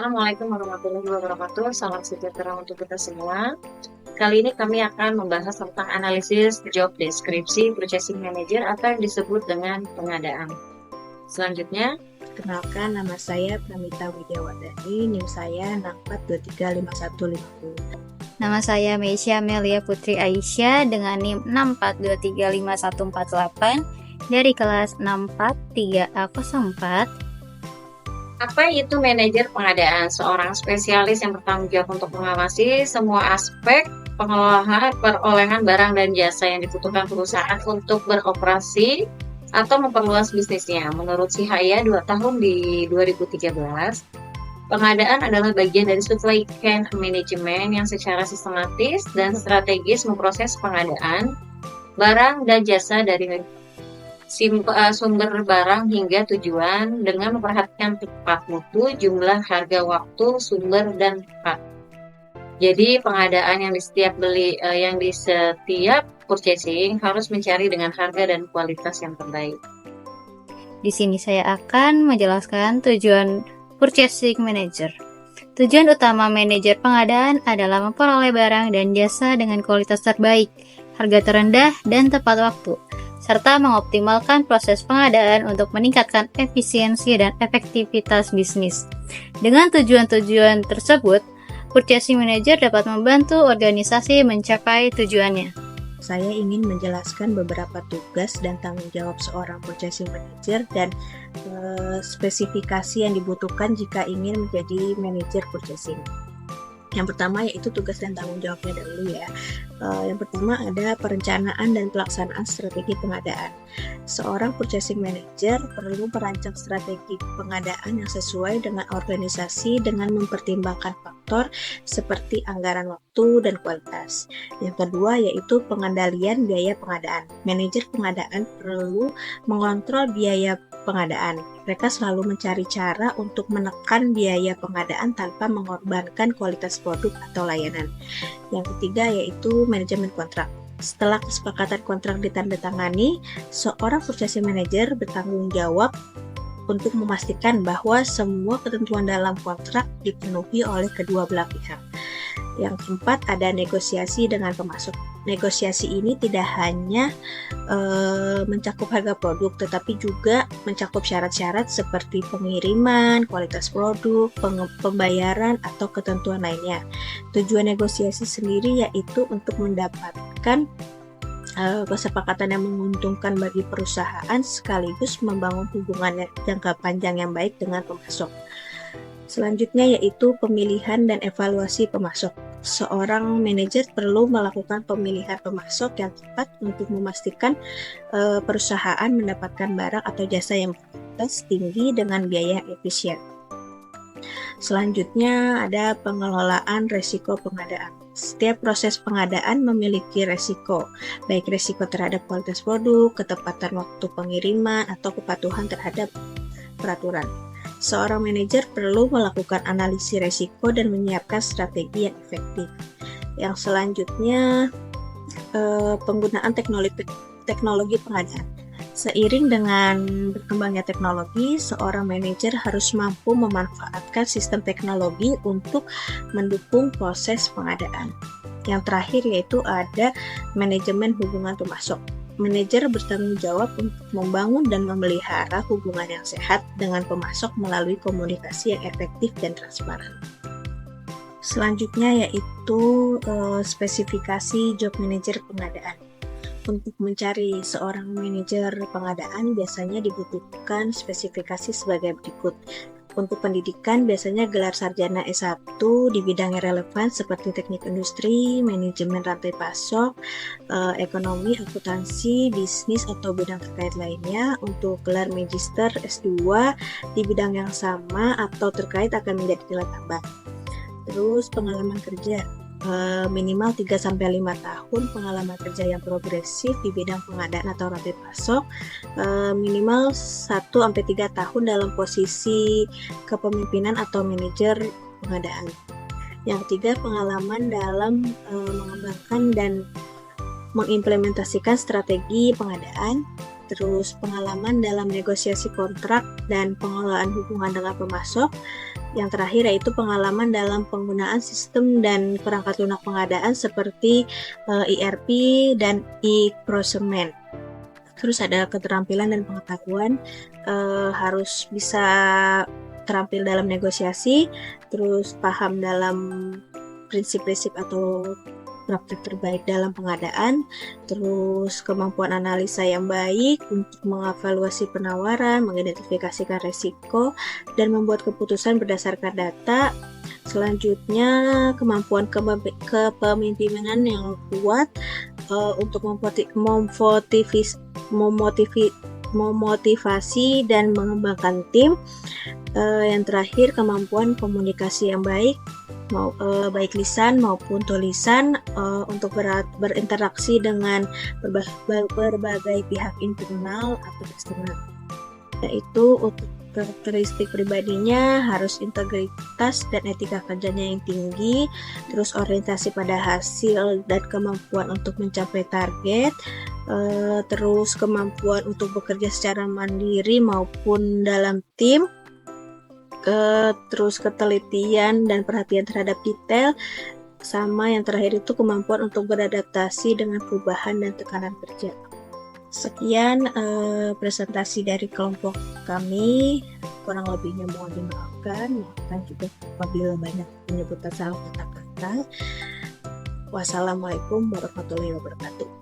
Assalamualaikum warahmatullahi wabarakatuh. Salam sejahtera untuk kita semua. Kali ini kami akan membahas tentang analisis job deskripsi purchasing manager atau yang disebut dengan pengadaan. Selanjutnya, Kenalkan, nama saya Pramita Widiawardani, NIM saya 64235150. Nama saya Meisya Melia Putri Aisyah dengan NIM 64235148 dari kelas 643A04. apa itu manajer pengadaan? Seorang spesialis yang bertanggung jawab untuk mengawasi semua aspek pengelolaan perolehan barang dan jasa yang dibutuhkan perusahaan untuk beroperasi atau memperluas bisnisnya. Menurut si Haya 2 tahun di 2013, pengadaan adalah bagian dari supply chain management yang secara sistematis dan strategis memproses pengadaan barang dan jasa dari sumber barang hingga tujuan dengan memperhatikan tepat mutu, jumlah, harga, waktu, sumber, dan tempat. Jadi pengadaan yang di setiap purchasing harus mencari dengan harga dan kualitas yang terbaik. Di sini saya akan menjelaskan tujuan purchasing manager. Tujuan utama manajer pengadaan adalah memperoleh barang dan jasa dengan kualitas terbaik, harga terendah, dan tepat waktu, serta mengoptimalkan proses pengadaan untuk meningkatkan efisiensi dan efektivitas bisnis. Dengan tujuan-tujuan tersebut, purchasing manager dapat membantu organisasi mencapai tujuannya. Saya ingin menjelaskan beberapa tugas dan tanggung jawab seorang purchasing manager dan spesifikasi yang dibutuhkan jika ingin menjadi manajer purchasing. Yang pertama yaitu tugas dan tanggung jawabnya dahulu ya. Yang pertama ada perencanaan dan pelaksanaan strategi pengadaan. Seorang purchasing manager perlu merancang strategi pengadaan yang sesuai dengan organisasi dengan mempertimbangkan faktor seperti anggaran waktu dan kualitas. Yang kedua yaitu pengendalian biaya pengadaan. Manajer pengadaan perlu mengontrol biaya pengadaan. Mereka selalu mencari cara untuk menekan biaya pengadaan tanpa mengorbankan kualitas produk atau layanan. Yang ketiga yaitu manajemen kontrak. Setelah kesepakatan kontrak ditandatangani, seorang purchasing manager bertanggung jawab untuk memastikan bahwa semua ketentuan dalam kontrak dipenuhi oleh kedua belah pihak. Yang keempat ada negosiasi dengan pemasok. Negosiasi ini tidak hanya mencakup harga produk, tetapi juga mencakup syarat-syarat seperti pengiriman, kualitas produk, pembayaran, atau ketentuan lainnya. Tujuan negosiasi sendiri yaitu untuk mendapatkan kesepakatan yang menguntungkan bagi perusahaan sekaligus membangun hubungan jangka panjang yang baik dengan pemasok. Selanjutnya yaitu pemilihan dan evaluasi pemasok. Seorang manajer perlu melakukan pemilihan pemasok yang tepat untuk memastikan perusahaan mendapatkan barang atau jasa yang berkualitas tinggi dengan biaya yang efisien. Selanjutnya ada pengelolaan risiko pengadaan. Setiap proses pengadaan memiliki risiko, baik risiko terhadap kualitas produk, ketepatan waktu pengiriman, atau kepatuhan terhadap peraturan. Seorang manajer perlu melakukan analisis risiko dan menyiapkan strategi yang efektif. Yang selanjutnya, penggunaan teknologi pengadaan. Seiring dengan berkembangnya teknologi, seorang manajer harus mampu memanfaatkan sistem teknologi untuk mendukung proses pengadaan. Yang terakhir yaitu ada manajemen hubungan pemasok. Manajer bertanggung jawab untuk membangun dan memelihara hubungan yang sehat dengan pemasok melalui komunikasi yang efektif dan transparan. Selanjutnya yaitu spesifikasi job manager pengadaan. Untuk mencari seorang manajer pengadaan biasanya dibutuhkan spesifikasi sebagai berikut. Untuk pendidikan biasanya gelar sarjana S1 di bidang yang relevan seperti teknik industri, manajemen rantai pasok, ekonomi, akuntansi, bisnis atau bidang terkait lainnya. Untuk gelar magister S2 di bidang yang sama atau terkait akan menjadi nilai tambah. Terus pengalaman kerja minimal 3-5 tahun pengalaman kerja yang progresif di bidang pengadaan atau rantai pasok, minimal 1-3 tahun dalam posisi kepemimpinan atau manajer pengadaan. Yang ketiga, pengalaman dalam mengembangkan dan mengimplementasikan strategi pengadaan. Terus pengalaman dalam negosiasi kontrak dan pengelolaan hubungan dengan pemasok. Yang terakhir yaitu pengalaman dalam penggunaan sistem dan perangkat lunak pengadaan seperti ERP dan e-procurement. Terus ada keterampilan dan pengetahuan, harus bisa terampil dalam negosiasi, terus paham dalam prinsip-prinsip atau praktik terbaik dalam pengadaan, terus kemampuan analisa yang baik untuk mengevaluasi penawaran, mengidentifikasikan risiko, dan membuat keputusan berdasarkan data. Selanjutnya, kemampuan kepemimpinan yang kuat untuk memotivasi dan mengembangkan tim. Yang terakhir, kemampuan komunikasi yang baik, baik lisan maupun tulisan, untuk berinteraksi dengan berbagai pihak internal atau eksternal. Yaitu untuk karakteristik pribadinya harus integritas dan etika kerjanya yang tinggi, terus orientasi pada hasil dan kemampuan untuk mencapai target, terus kemampuan untuk bekerja secara mandiri maupun dalam tim, terus ketelitian dan perhatian terhadap detail, sama yang terakhir itu kemampuan untuk beradaptasi dengan perubahan dan tekanan kerja. Sekian presentasi dari kelompok kami, kurang lebihnya mohon dimaafkan juga apabila banyak penyebutan salah kata-kata. Wassalamualaikum warahmatullahi wabarakatuh.